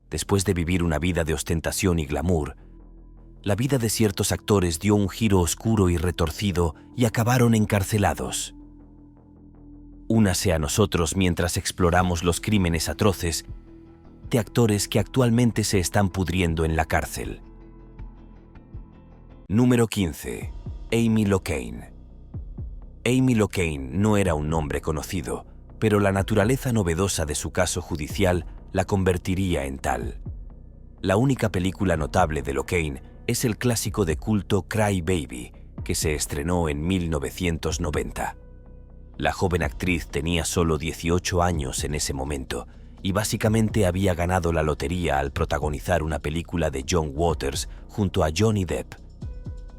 Después de vivir una vida de ostentación y glamour, la vida de ciertos actores dio un giro oscuro y retorcido y acabaron encarcelados. Únase a nosotros mientras exploramos los crímenes atroces de actores que actualmente se están pudriendo en la cárcel. Número 15. Amy Locane. Amy Locane no era un nombre conocido, pero la naturaleza novedosa de su caso judicial la convertiría en tal. La única película notable de Locane es el clásico de culto Cry Baby, que se estrenó en 1990. La joven actriz tenía solo 18 años en ese momento y básicamente había ganado la lotería al protagonizar una película de John Waters junto a Johnny Depp.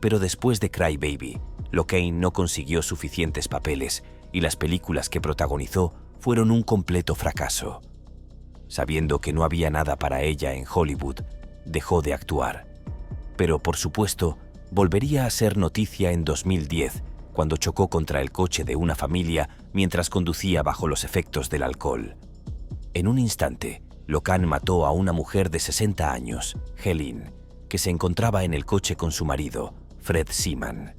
Pero después de Cry Baby, Locane no consiguió suficientes papeles y las películas que protagonizó fueron un completo fracaso. Sabiendo que no había nada para ella en Hollywood, dejó de actuar. Pero, por supuesto, volvería a ser noticia en 2010, cuando chocó contra el coche de una familia mientras conducía bajo los efectos del alcohol. En un instante, Locane mató a una mujer de 60 años, Helene, que se encontraba en el coche con su marido, Fred Seaman.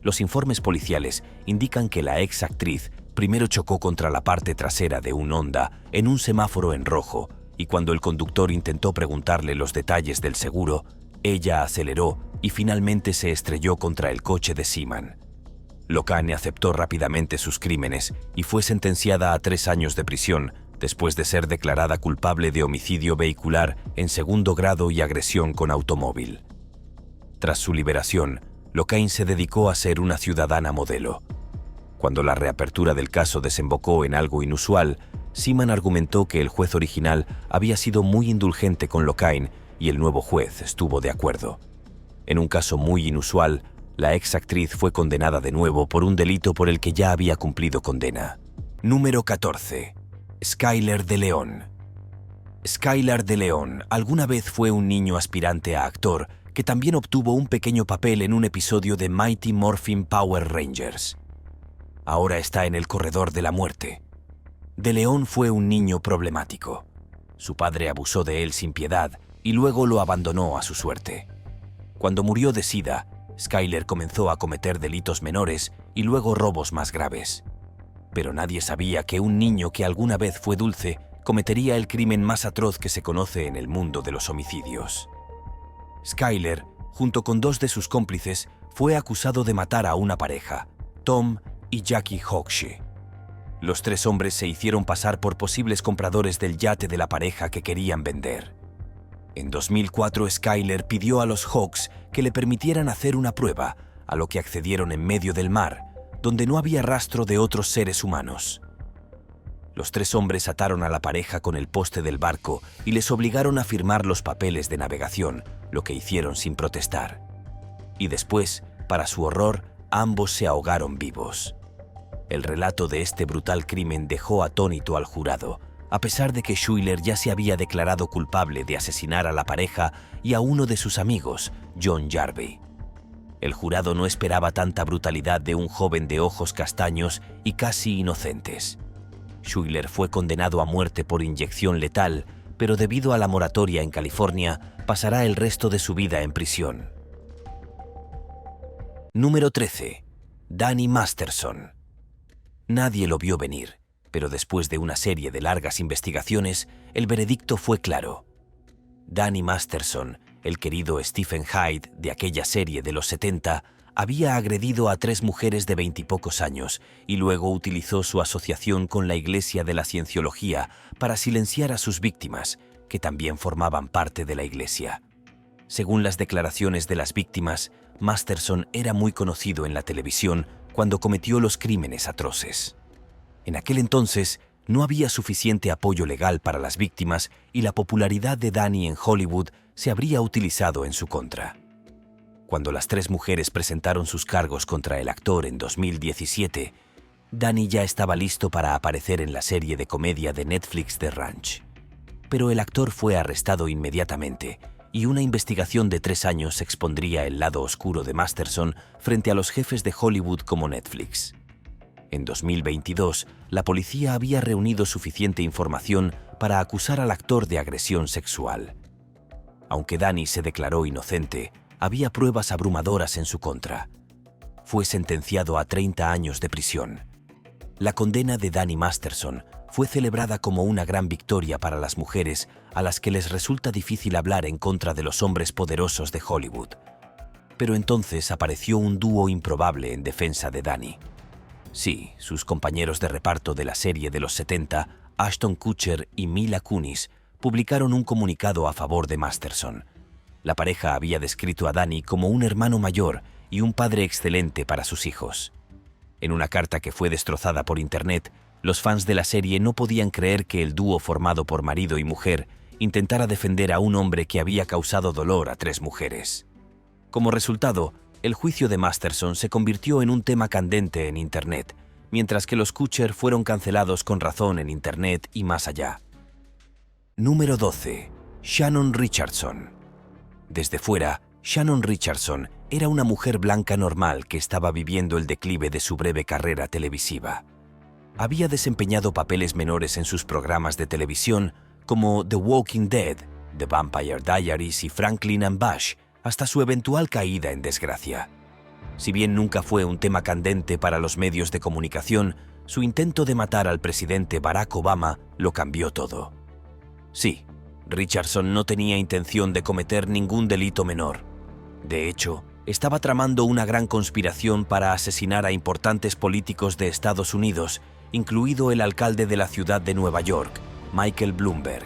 Los informes policiales indican que la ex actriz primero chocó contra la parte trasera de un Honda en un semáforo en rojo y cuando el conductor intentó preguntarle los detalles del seguro, ella aceleró y finalmente se estrelló contra el coche de Seaman. Locane aceptó rápidamente sus crímenes y fue sentenciada a 3 años de prisión después de ser declarada culpable de homicidio vehicular en segundo grado y agresión con automóvil. Tras su liberación, Locane se dedicó a ser una ciudadana modelo. Cuando la reapertura del caso desembocó en algo inusual, Seaman argumentó que el juez original había sido muy indulgente con Locane y el nuevo juez estuvo de acuerdo. En un caso muy inusual, la ex actriz fue condenada de nuevo por un delito por el que ya había cumplido condena. Número 14. Skyler de León. Skyler de León alguna vez fue un niño aspirante a actor que también obtuvo un pequeño papel en un episodio de Mighty Morphin Power Rangers. Ahora está en el corredor de la muerte. De León fue un niño problemático. Su padre abusó de él sin piedad y luego lo abandonó a su suerte. Cuando murió de SIDA, Skyler comenzó a cometer delitos menores y luego robos más graves. Pero nadie sabía que un niño que alguna vez fue dulce cometería el crimen más atroz que se conoce en el mundo de los homicidios. Skyler, junto con 2 de sus cómplices, fue acusado de matar a una pareja, Tom y Jackie Hochsche. Los 3 hombres se hicieron pasar por posibles compradores del yate de la pareja que querían vender. En 2004, Skyler pidió a los Hawks que le permitieran hacer una prueba, a lo que accedieron en medio del mar, donde no había rastro de otros seres humanos. Los 3 hombres ataron a la pareja con el poste del barco y les obligaron a firmar los papeles de navegación, lo que hicieron sin protestar. Y después, para su horror, ambos se ahogaron vivos. El relato de este brutal crimen dejó atónito al jurado, a pesar de que Schuler ya se había declarado culpable de asesinar a la pareja y a uno de sus amigos, John Jarvey. El jurado no esperaba tanta brutalidad de un joven de ojos castaños y casi inocentes. Schuler fue condenado a muerte por inyección letal, pero debido a la moratoria en California, pasará el resto de su vida en prisión. Número 13. Danny Masterson. Nadie lo vio venir, pero después de una serie de largas investigaciones, el veredicto fue claro. Danny Masterson, el querido Stephen Hyde de aquella serie de los 70, había agredido a 3 mujeres de 20 y pocos años y luego utilizó su asociación con la Iglesia de la Cienciología para silenciar a sus víctimas, que también formaban parte de la Iglesia. Según las declaraciones de las víctimas, Masterson era muy conocido en la televisión cuando cometió los crímenes atroces. En aquel entonces, no había suficiente apoyo legal para las víctimas y la popularidad de Danny en Hollywood se habría utilizado en su contra. Cuando las 3 mujeres presentaron sus cargos contra el actor en 2017, Danny ya estaba listo para aparecer en la serie de comedia de Netflix The Ranch. Pero el actor fue arrestado inmediatamente y una investigación de 3 años expondría el lado oscuro de Masterson frente a los jefes de Hollywood como Netflix. En 2022, la policía había reunido suficiente información para acusar al actor de agresión sexual. Aunque Danny se declaró inocente, había pruebas abrumadoras en su contra. Fue sentenciado a 30 años de prisión. La condena de Danny Masterson fue celebrada como una gran victoria para las mujeres a las que les resulta difícil hablar en contra de los hombres poderosos de Hollywood. Pero entonces apareció un dúo improbable en defensa de Danny. Sí, sus compañeros de reparto de la serie de los 70, Ashton Kutcher y Mila Kunis, publicaron un comunicado a favor de Masterson. La pareja había descrito a Danny como un hermano mayor y un padre excelente para sus hijos. En una carta que fue destrozada por internet, los fans de la serie no podían creer que el dúo formado por marido y mujer intentara defender a un hombre que había causado dolor a 3 mujeres. Como resultado, el juicio de Masterson se convirtió en un tema candente en internet, mientras que los Kutcher fueron cancelados con razón en internet y más allá. Número 12. Shannon Richardson. Desde fuera, Shannon Richardson era una mujer blanca normal que estaba viviendo el declive de su breve carrera televisiva. Había desempeñado papeles menores en sus programas de televisión como The Walking Dead, The Vampire Diaries y Franklin and Bash, hasta su eventual caída en desgracia. Si bien nunca fue un tema candente para los medios de comunicación, su intento de matar al presidente Barack Obama lo cambió todo. Sí, Richardson no tenía intención de cometer ningún delito menor. De hecho, estaba tramando una gran conspiración para asesinar a importantes políticos de Estados Unidos, incluido el alcalde de la ciudad de Nueva York, Michael Bloomberg.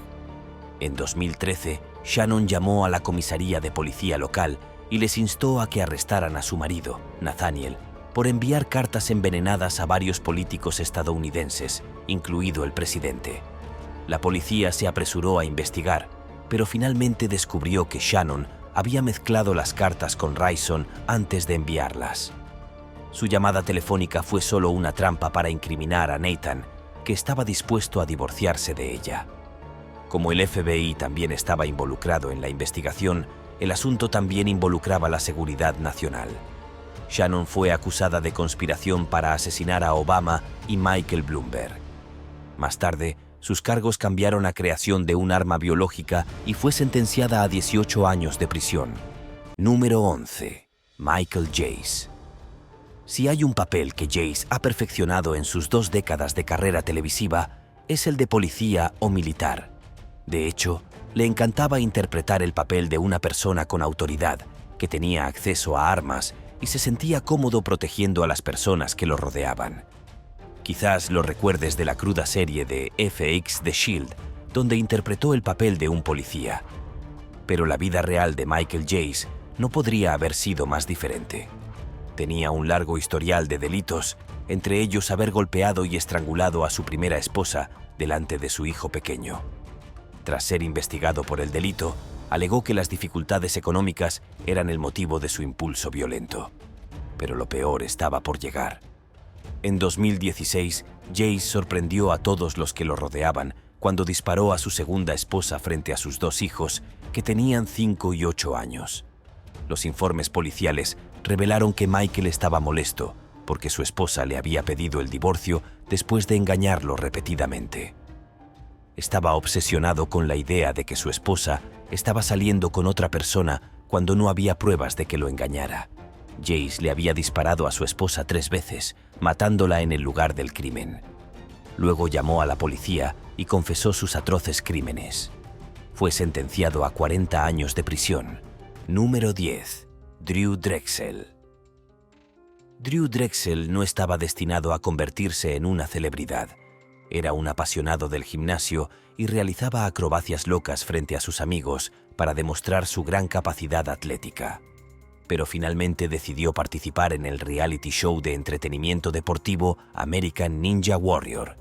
En 2013, Shannon llamó a la comisaría de policía local y les instó a que arrestaran a su marido, Nathaniel, por enviar cartas envenenadas a varios políticos estadounidenses, incluido el presidente. La policía se apresuró a investigar, pero finalmente descubrió que Shannon había mezclado las cartas con Rison antes de enviarlas. Su llamada telefónica fue solo una trampa para incriminar a Nathan, que estaba dispuesto a divorciarse de ella. Como el FBI también estaba involucrado en la investigación, el asunto también involucraba la seguridad nacional. Shannon fue acusada de conspiración para asesinar a Obama y Michael Bloomberg. Más tarde, sus cargos cambiaron a creación de un arma biológica y fue sentenciada a 18 años de prisión. Número 11. Michael Jace. Si hay un papel que Jace ha perfeccionado en sus 2 décadas de carrera televisiva, es el de policía o militar. De hecho, le encantaba interpretar el papel de una persona con autoridad, que tenía acceso a armas y se sentía cómodo protegiendo a las personas que lo rodeaban. Quizás lo recuerdes de la cruda serie de FX The Shield, donde interpretó el papel de un policía. Pero la vida real de Michael Jace no podría haber sido más diferente. Tenía un largo historial de delitos, entre ellos haber golpeado y estrangulado a su primera esposa delante de su hijo pequeño. Tras ser investigado por el delito, alegó que las dificultades económicas eran el motivo de su impulso violento. Pero lo peor estaba por llegar. En 2016, Jace sorprendió a todos los que lo rodeaban cuando disparó a su segunda esposa frente a sus 2 hijos, que tenían 5 y 8 años. Los informes policiales revelaron que Michael estaba molesto porque su esposa le había pedido el divorcio después de engañarlo repetidamente. Estaba obsesionado con la idea de que su esposa estaba saliendo con otra persona cuando no había pruebas de que lo engañara. Jace le había disparado a su esposa 3 veces, matándola en el lugar del crimen. Luego llamó a la policía y confesó sus atroces crímenes. Fue sentenciado a 40 años de prisión. Número 10. Drew Drexel. Drew Drexel no estaba destinado a convertirse en una celebridad. Era un apasionado del gimnasio y realizaba acrobacias locas frente a sus amigos para demostrar su gran capacidad atlética. Pero finalmente decidió participar en el reality show de entretenimiento deportivo American Ninja Warrior.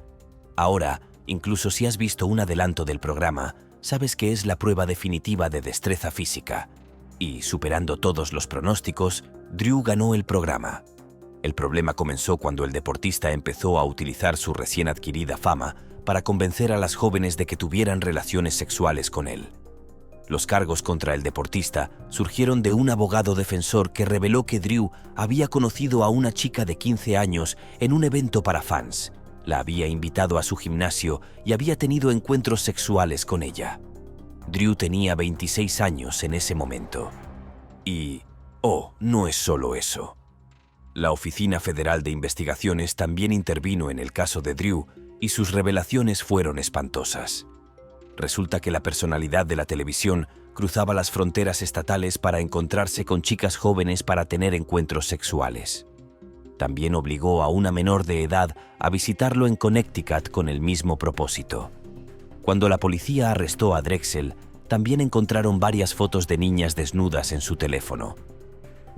Ahora, incluso si has visto un adelanto del programa, sabes que es la prueba definitiva de destreza física. Y, superando todos los pronósticos, Drew ganó el programa. El problema comenzó cuando el deportista empezó a utilizar su recién adquirida fama para convencer a las jóvenes de que tuvieran relaciones sexuales con él. Los cargos contra el deportista surgieron de un abogado defensor que reveló que Drew había conocido a una chica de 15 años en un evento para fans La había invitado a su gimnasio y había tenido encuentros sexuales con ella. Drew tenía 26 años en ese momento. Y, no es solo eso. La Oficina Federal de Investigaciones también intervino en el caso de Drew y sus revelaciones fueron espantosas. Resulta que la personalidad de la televisión cruzaba las fronteras estatales para encontrarse con chicas jóvenes para tener encuentros sexuales. También obligó a una menor de edad a visitarlo en Connecticut con el mismo propósito. Cuando la policía arrestó a Drexel, también encontraron varias fotos de niñas desnudas en su teléfono.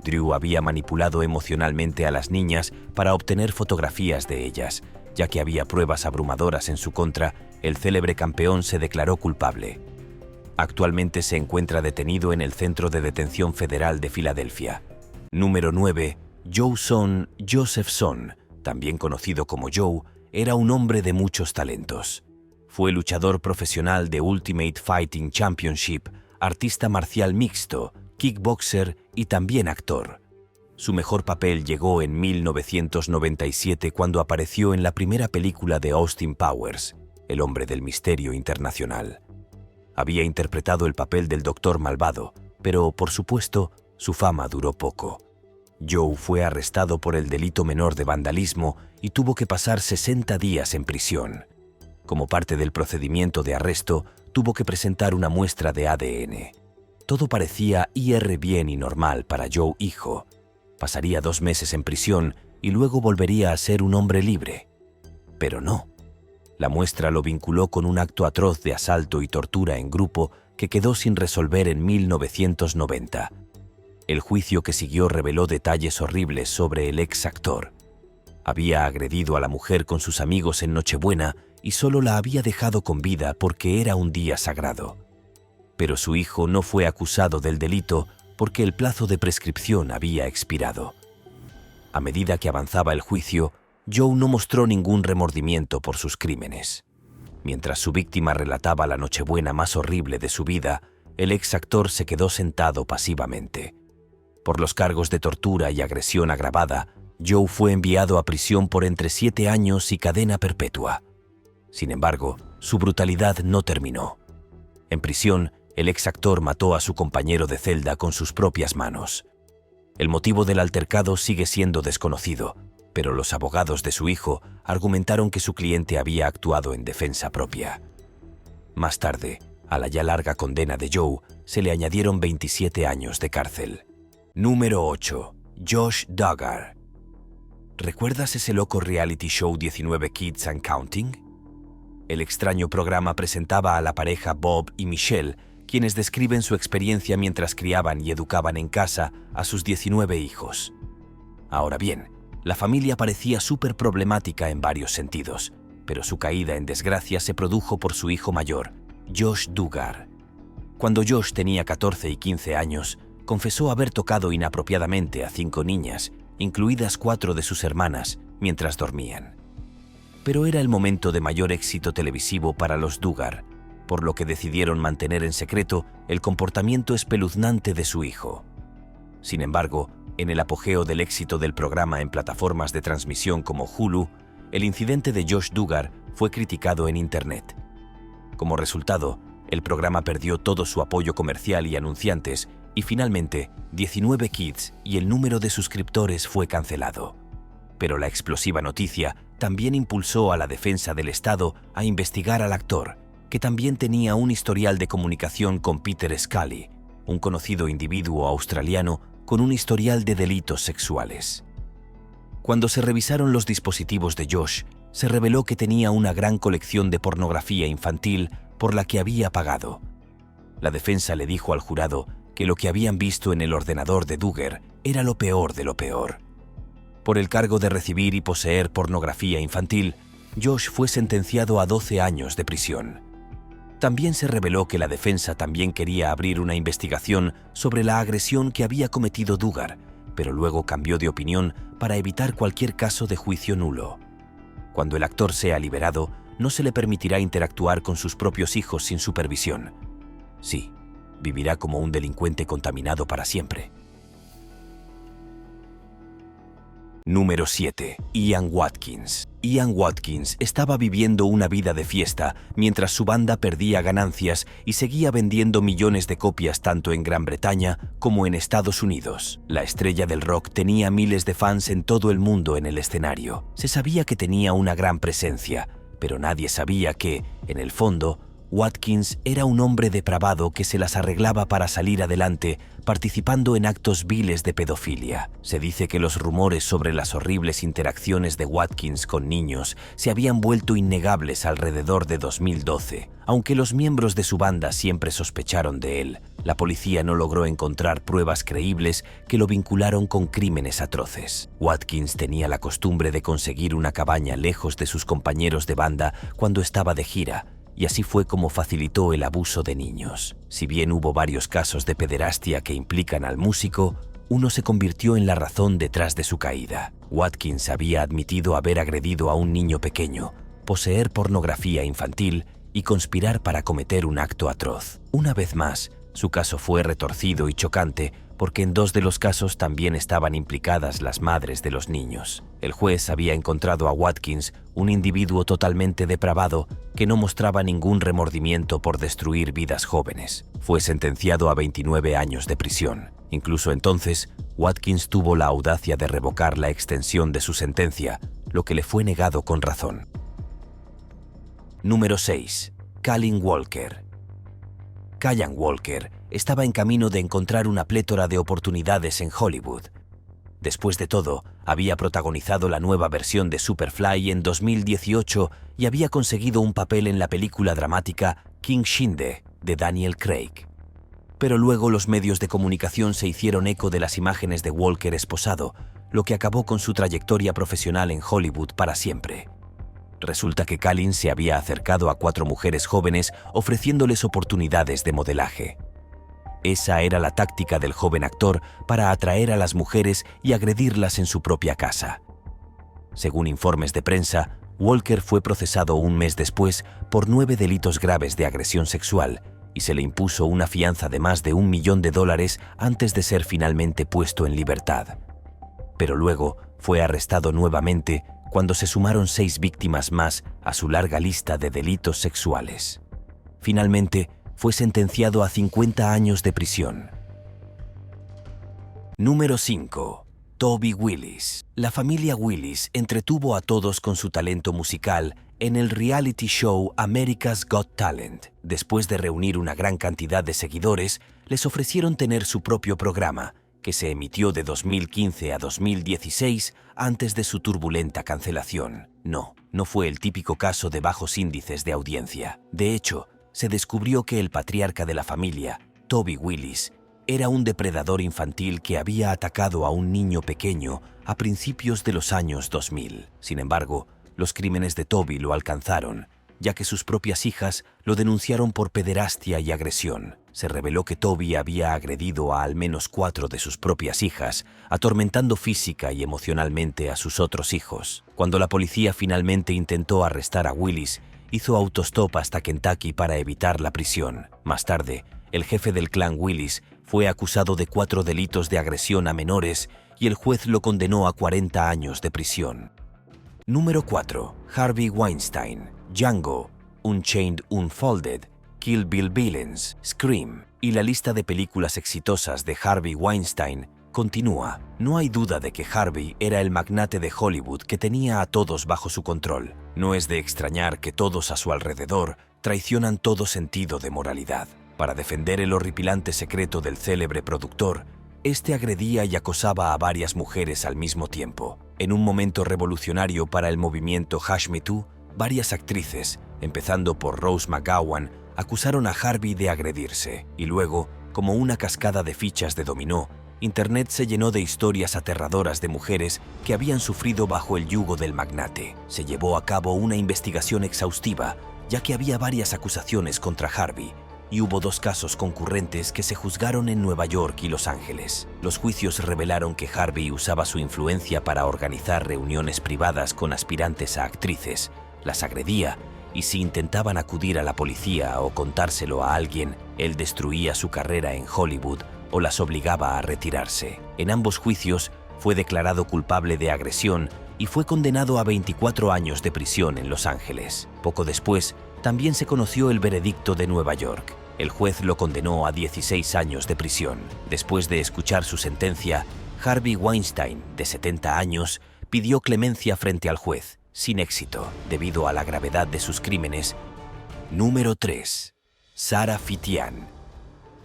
Drew había manipulado emocionalmente a las niñas para obtener fotografías de ellas. Ya que había pruebas abrumadoras en su contra, el célebre campeón se declaró culpable. Actualmente se encuentra detenido en el Centro de Detención Federal de Filadelfia. Número 9. Joe Son Josephson, también conocido como Joe, era un hombre de muchos talentos. Fue luchador profesional de Ultimate Fighting Championship, artista marcial mixto, kickboxer y también actor. Su mejor papel llegó en 1997 cuando apareció en la primera película de Austin Powers, El hombre del misterio internacional. Había interpretado el papel del Doctor Malvado, pero, por supuesto, su fama duró poco. Joe fue arrestado por el delito menor de vandalismo y tuvo que pasar 60 días en prisión. Como parte del procedimiento de arresto, tuvo que presentar una muestra de ADN. Todo parecía ir bien y normal para Joe hijo. Pasaría 2 meses en prisión y luego volvería a ser un hombre libre. Pero no. La muestra lo vinculó con un acto atroz de asalto y tortura en grupo que quedó sin resolver en 1990. El juicio que siguió reveló detalles horribles sobre el ex actor. Había agredido a la mujer con sus amigos en Nochebuena y solo la había dejado con vida porque era un día sagrado. Pero su hijo no fue acusado del delito porque el plazo de prescripción había expirado. A medida que avanzaba el juicio, Joe no mostró ningún remordimiento por sus crímenes. Mientras su víctima relataba la Nochebuena más horrible de su vida, el ex actor se quedó sentado pasivamente. Por los cargos de tortura y agresión agravada, Joe fue enviado a prisión por entre 7 años y cadena perpetua. Sin embargo, su brutalidad no terminó. En prisión, el ex actor mató a su compañero de celda con sus propias manos. El motivo del altercado sigue siendo desconocido, pero los abogados de su hijo argumentaron que su cliente había actuado en defensa propia. Más tarde, a la ya larga condena de Joe, se le añadieron 27 años de cárcel. Número 8. Josh Duggar. ¿Recuerdas ese loco reality show 19 Kids and Counting? El extraño programa presentaba a la pareja Bob y Michelle, quienes describen su experiencia mientras criaban y educaban en casa a sus 19 hijos. Ahora bien, la familia parecía súper problemática en varios sentidos, pero su caída en desgracia se produjo por su hijo mayor, Josh Duggar. Cuando Josh tenía 14 y 15 años, confesó haber tocado inapropiadamente a 5 niñas, incluidas 4 de sus hermanas, mientras dormían. Pero era el momento de mayor éxito televisivo para los Duggar, por lo que decidieron mantener en secreto el comportamiento espeluznante de su hijo. Sin embargo, en el apogeo del éxito del programa en plataformas de transmisión como Hulu, el incidente de Josh Duggar fue criticado en Internet. Como resultado, el programa perdió todo su apoyo comercial y anunciantes, y finalmente, 19 Kids y el número de suscriptores fue cancelado. Pero la explosiva noticia también impulsó a la defensa del Estado a investigar al actor, que también tenía un historial de comunicación con Peter Scully, un conocido individuo australiano con un historial de delitos sexuales. Cuando se revisaron los dispositivos de Josh, se reveló que tenía una gran colección de pornografía infantil por la que había pagado. La defensa le dijo al jurado que lo que habían visto en el ordenador de Duggar era lo peor de lo peor. Por el cargo de recibir y poseer pornografía infantil, Josh fue sentenciado a 12 años de prisión. También se reveló que la defensa también quería abrir una investigación sobre la agresión que había cometido Duggar, pero luego cambió de opinión para evitar cualquier caso de juicio nulo. Cuando el actor sea liberado, no se le permitirá interactuar con sus propios hijos sin supervisión. Sí, vivirá como un delincuente contaminado para siempre. Número 7. Ian Watkins. Ian Watkins estaba viviendo una vida de fiesta mientras su banda perdía ganancias y seguía vendiendo millones de copias tanto en Gran Bretaña como en Estados Unidos. La estrella del rock tenía miles de fans en todo el mundo en el escenario. Se sabía que tenía una gran presencia, pero nadie sabía que, en el fondo, Watkins era un hombre depravado que se las arreglaba para salir adelante, participando en actos viles de pedofilia. Se dice que los rumores sobre las horribles interacciones de Watkins con niños se habían vuelto innegables alrededor de 2012. Aunque los miembros de su banda siempre sospecharon de él, la policía no logró encontrar pruebas creíbles que lo vincularon con crímenes atroces. Watkins tenía la costumbre de conseguir una cabaña lejos de sus compañeros de banda cuando estaba de gira, y así fue como facilitó el abuso de niños. Si bien hubo varios casos de pederastia que implican al músico, uno se convirtió en la razón detrás de su caída. Watkins había admitido haber agredido a un niño pequeño, poseer pornografía infantil y conspirar para cometer un acto atroz. Una vez más, su caso fue retorcido y chocante porque en 2 de los casos también estaban implicadas las madres de los niños. El juez había encontrado a Watkins un individuo totalmente depravado que no mostraba ningún remordimiento por destruir vidas jóvenes. Fue sentenciado a 29 años de prisión. Incluso entonces, Watkins tuvo la audacia de revocar la extensión de su sentencia, lo que le fue negado con razón. Número 6. Callan Walker. Callan Walker estaba en camino de encontrar una plétora de oportunidades en Hollywood. Después de todo, había protagonizado la nueva versión de Superfly en 2018 y había conseguido un papel en la película dramática King Shinde de Daniel Craig. Pero luego los medios de comunicación se hicieron eco de las imágenes de Walker esposado, lo que acabó con su trayectoria profesional en Hollywood para siempre. Resulta que Callan se había acercado a 4 mujeres jóvenes ofreciéndoles oportunidades de modelaje. Esa era la táctica del joven actor para atraer a las mujeres y agredirlas en su propia casa. Según informes de prensa, Walker fue procesado un mes después por 9 delitos graves de agresión sexual y se le impuso una fianza de más de $1 millón antes de ser finalmente puesto en libertad. Pero luego fue arrestado nuevamente cuando se sumaron 6 víctimas más a su larga lista de delitos sexuales. Finalmente, fue sentenciado a 50 años de prisión. Número 5. Toby Willis. La familia Willis entretuvo a todos con su talento musical en el reality show America's Got Talent. Después de reunir una gran cantidad de seguidores, les ofrecieron tener su propio programa, que se emitió de 2015 a 2016 antes de su turbulenta cancelación. No fue el típico caso de bajos índices de audiencia. De hecho, se descubrió que el patriarca de la familia, Toby Willis, era un depredador infantil que había atacado a un niño pequeño a principios de los años 2000. Sin embargo, los crímenes de Toby lo alcanzaron, ya que sus propias hijas lo denunciaron por pederastia y agresión. Se reveló que Toby había agredido a al menos 4 de sus propias hijas, atormentando física y emocionalmente a sus otros hijos. Cuando la policía finalmente intentó arrestar a Willis, hizo autostop hasta Kentucky para evitar la prisión. Más tarde, el jefe del clan Willis fue acusado de 4 delitos de agresión a menores y el juez lo condenó a 40 años de prisión. Número 4. Harvey Weinstein. Django, Unchained Unfolded, Kill Bill Villains, Scream y la lista de películas exitosas de Harvey Weinstein continúa. No hay duda de que Harvey era el magnate de Hollywood que tenía a todos bajo su control. No es de extrañar que todos a su alrededor traicionan todo sentido de moralidad. Para defender el horripilante secreto del célebre productor, este agredía y acosaba a varias mujeres al mismo tiempo. En un momento revolucionario para el movimiento #MeToo, varias actrices, empezando por Rose McGowan, acusaron a Harvey de agredirse. Y luego, como una cascada de fichas de dominó, Internet se llenó de historias aterradoras de mujeres que habían sufrido bajo el yugo del magnate. Se llevó a cabo una investigación exhaustiva, ya que había varias acusaciones contra Harvey, y hubo 2 casos concurrentes que se juzgaron en Nueva York y Los Ángeles. Los juicios revelaron que Harvey usaba su influencia para organizar reuniones privadas con aspirantes a actrices, las agredía, y si intentaban acudir a la policía o contárselo a alguien, él destruía su carrera en Hollywood o las obligaba a retirarse. En ambos juicios fue declarado culpable de agresión y fue condenado a 24 años de prisión en Los Ángeles. Poco después, también se conoció el veredicto de Nueva York. El juez lo condenó a 16 años de prisión. Después de escuchar su sentencia, Harvey Weinstein, de 70 años, pidió clemencia frente al juez, sin éxito, debido a la gravedad de sus crímenes. Número 3. Sarah Fitian.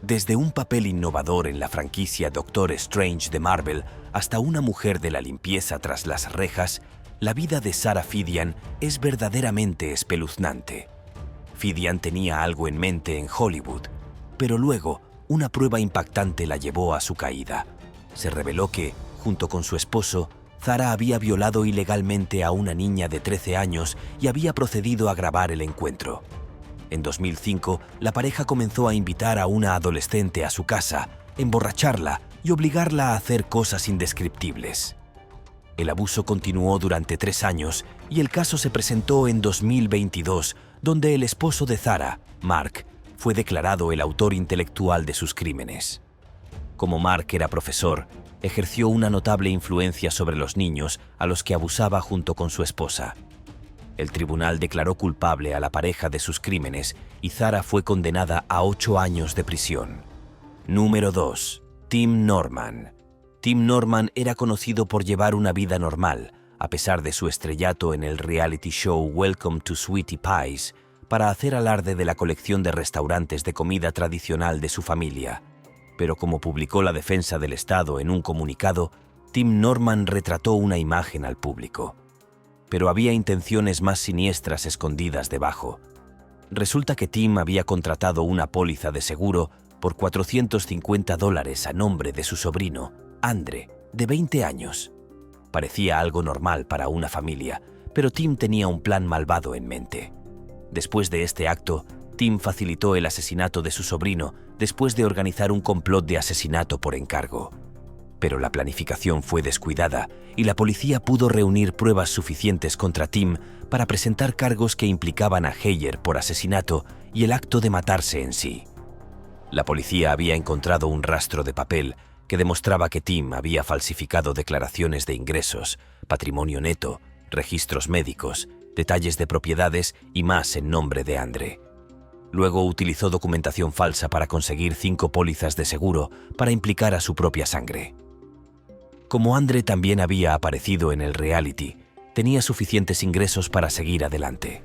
Desde un papel innovador en la franquicia Doctor Strange de Marvel hasta una mujer de la limpieza tras las rejas, la vida de Sarah Fitian es verdaderamente espeluznante. Fitian tenía algo en mente en Hollywood, pero luego una prueba impactante la llevó a su caída. Se reveló que, junto con su esposo, Sarah había violado ilegalmente a una niña de 13 años y había procedido a grabar el encuentro. En 2005, la pareja comenzó a invitar a una adolescente a su casa, emborracharla y obligarla a hacer cosas indescriptibles. El abuso continuó durante 3 años y el caso se presentó en 2022, donde el esposo de Sarah, Mark, fue declarado el autor intelectual de sus crímenes. Como Mark era profesor, ejerció una notable influencia sobre los niños a los que abusaba junto con su esposa. El tribunal declaró culpable a la pareja de sus crímenes y Sarah fue condenada a 8 años de prisión. Número 2. Tim Norman. Tim Norman era conocido por llevar una vida normal, a pesar de su estrellato en el reality show Welcome to Sweetie Pies, para hacer alarde de la colección de restaurantes de comida tradicional de su familia. Pero como publicó la defensa del Estado en un comunicado, Tim Norman retrató una imagen al público. Pero había intenciones más siniestras escondidas debajo. Resulta que Tim había contratado una póliza de seguro por $450 a nombre de su sobrino, Andre, de 20 años. Parecía algo normal para una familia, pero Tim tenía un plan malvado en mente. Después de este acto, Tim facilitó el asesinato de su sobrino después de organizar un complot de asesinato por encargo. Pero la planificación fue descuidada y la policía pudo reunir pruebas suficientes contra Tim para presentar cargos que implicaban a Heyer por asesinato y el acto de matarse en sí. La policía había encontrado un rastro de papel que demostraba que Tim había falsificado declaraciones de ingresos, patrimonio neto, registros médicos, detalles de propiedades y más en nombre de Andre. Luego utilizó documentación falsa para conseguir 5 pólizas de seguro para implicar a su propia sangre. Como Andre también había aparecido en el reality, tenía suficientes ingresos para seguir adelante.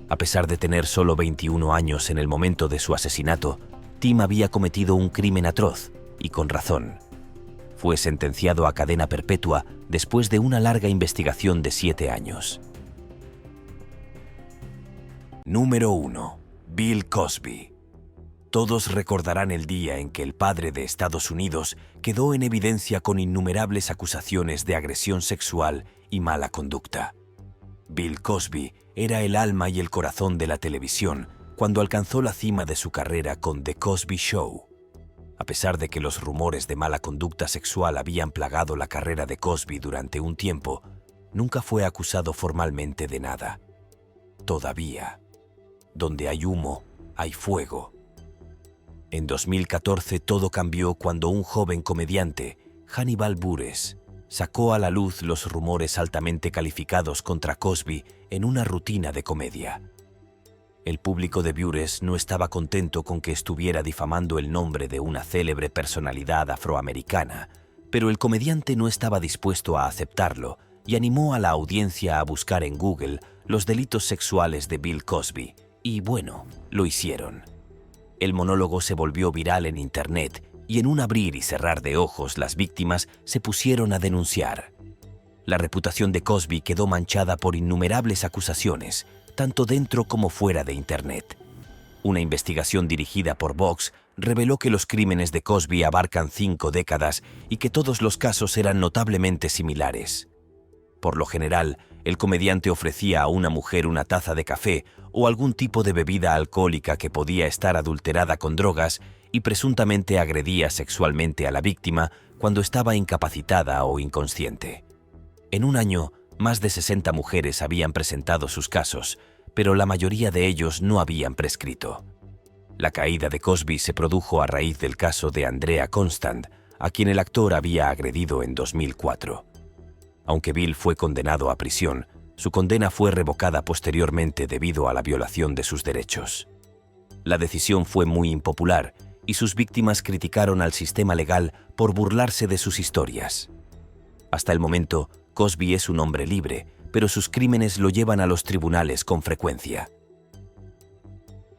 A pesar de tener solo 21 años en el momento de su asesinato, Tim había cometido un crimen atroz, y con razón. Fue sentenciado a cadena perpetua después de una larga investigación de 7 años. Número 1. Bill Cosby. Todos recordarán el día en que el padre de Estados Unidos quedó en evidencia con innumerables acusaciones de agresión sexual y mala conducta. Bill Cosby era el alma y el corazón de la televisión cuando alcanzó la cima de su carrera con The Cosby Show. A pesar de que los rumores de mala conducta sexual habían plagado la carrera de Cosby durante un tiempo, nunca fue acusado formalmente de nada. Todavía, donde hay humo, hay fuego. En 2014 todo cambió cuando un joven comediante, Hannibal Buress, sacó a la luz los rumores altamente calificados contra Cosby en una rutina de comedia. El público de Buress no estaba contento con que estuviera difamando el nombre de una célebre personalidad afroamericana, pero el comediante no estaba dispuesto a aceptarlo y animó a la audiencia a buscar en Google los delitos sexuales de Bill Cosby, y bueno, lo hicieron. El monólogo se volvió viral en Internet y en un abrir y cerrar de ojos las víctimas se pusieron a denunciar. La reputación de Cosby quedó manchada por innumerables acusaciones, tanto dentro como fuera de Internet. Una investigación dirigida por Vox reveló que los crímenes de Cosby abarcan 5 décadas y que todos los casos eran notablemente similares. Por lo general, el comediante ofrecía a una mujer una taza de café o algún tipo de bebida alcohólica que podía estar adulterada con drogas y presuntamente agredía sexualmente a la víctima cuando estaba incapacitada o inconsciente. En un año, más de 60 mujeres habían presentado sus casos, pero la mayoría de ellos no habían prescrito. La caída de Cosby se produjo a raíz del caso de Andrea Constant, a quien el actor había agredido en 2004. Aunque Bill fue condenado a prisión, su condena fue revocada posteriormente debido a la violación de sus derechos. La decisión fue muy impopular y sus víctimas criticaron al sistema legal por burlarse de sus historias. Hasta el momento, Cosby es un hombre libre, pero sus crímenes lo llevan a los tribunales con frecuencia.